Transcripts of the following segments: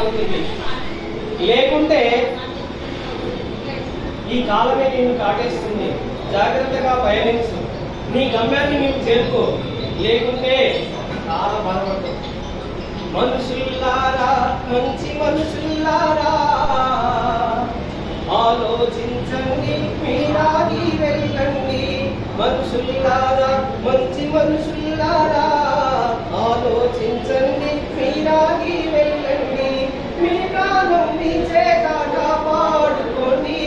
అవుతుంది. లేకుంటే ఈ కాలమే నిన్ను కాటేస్తుంది. జాగ్రత్తగా పయనించు, నీ గమ్యాన్ని నీవు చేరుకో. లేకుంటే చాలా బాధపడతావు. మనుషుల్లారా, మంచి మనుషుల్లారా, ఆలోచించండి, మీరాగి వెళ్ళండి. మనుషుల్లారా, మంచి మనుషుల్లారా, ఆలోచించండి, మీరాగి వెళ్ళండి. మీ ప్రాణం మీ చేత కాపాడుకోండి.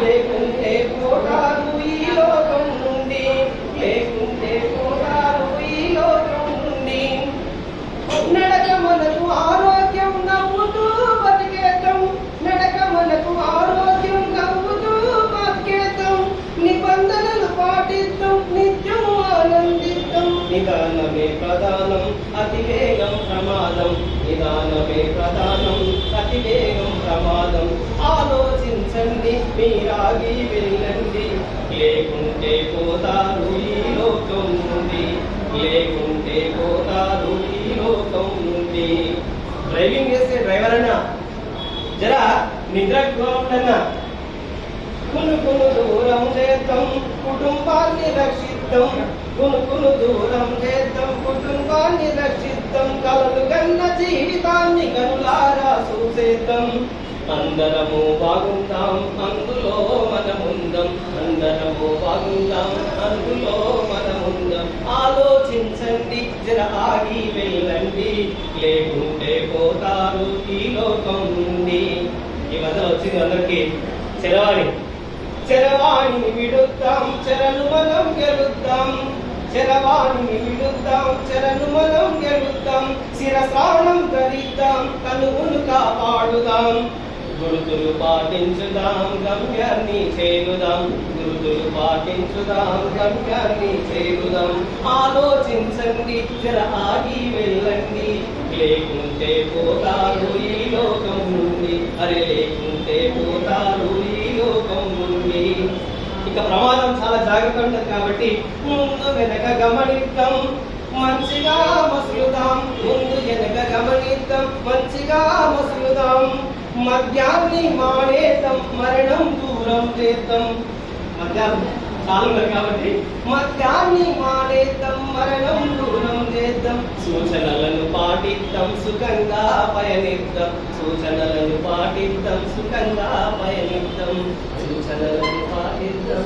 లేకుంటే పోతారు ఈ లోకం నుండి. లేకుంటే పోతారు ఈ లోకం నుండి. నడక మనకు ఆరోగ్యం, నవ్వుతూ బతికేద్దాం. నడక మనకు ఆరోగ్యం, నవ్వుతూ బతికేద్దాం. నిబంధనలు పాటిద్దాం, నిత్యం ఆనందిద్దాం. నిదానమే ప్రధానం, అతివేగం ప్రమాదం. నిదానమే ప్రధానం, అతివేగం ప్రమాదం. ఆలోచించండి, మీరాగి వెళ్ళండి. లేకుంటే పోతారు ఈ లోకం నుండి. లేకుంటే పోతారు ఈ లోకం నుండి. డ్రైవింగ్ చేసే డ్రైవర్ అన్నా జరా నిద్రకు ఉండన్నా. కునుకును దూరం చేద్దాం, కుటుంబాన్ని రక్షిద్దాం. కునుకును దూరం చేద్దాం, కుటుంబాన్ని రక్షిద్దాం. కలలు కన్న జీవితాన్ని కనులారా చూసేద్దాం. అందరము బాగుందాం, అందులో మనముందాం. అందరము బాగుందాం, అందులో మనముందాం. ఆలోచించండి, జర ఆగి వెళ్ళండి. లేకుంటే పోతారు ఈ లోకం నుండి. ఈ మధ్య వచ్చింది అందరికి చరవాణి. చరవాణిని విడుద్దాం, చెరను మనం గెలుద్దాం. చరవాణిని విడుద్దాం, చెరను మనం గెలుద్దాం. శిరస్నానం ధరిద్దాం, కనువును కాపాడుదాం. గురుతులు పాటించుదాం, గమ్యాన్ని చేరుదాం. గురుతులు పాటించుదాం, గమ్యాన్ని చేరుదాం. ఆలోచించండి, జర ఆగి వెళ్ళండి. లేకుంటే పోతారు ఈ లోకం నుండి. అరే లేకుంటే పోతారు ఈ లోకం నుండి. ఇక ప్రమాదం చాలా జాగ్రత్త ఉంటుంది కాబట్టి ముందు వెనక గమనిద్దాం, మంచిగా మసులుదాం. ముందు వెనక గమనిద్దాం, మంచిగా మసులుదాం. మద్యాన్ని మానేద్దాం, మరణం దూరం చేద్దాం. మద్యాన్ని చాలా ఉన్నాయి కాబట్టి మద్యాన్ని మానేద్దాం, మరణం దూరం చేద్దాం. సూచనలను పాటిద్దాం, సుఖంగా పయనిద్దాం. సూచనలను పాటిద్దాం, సుఖంగా పయనిద్దాం. సూచనలను పాటిద్దాం.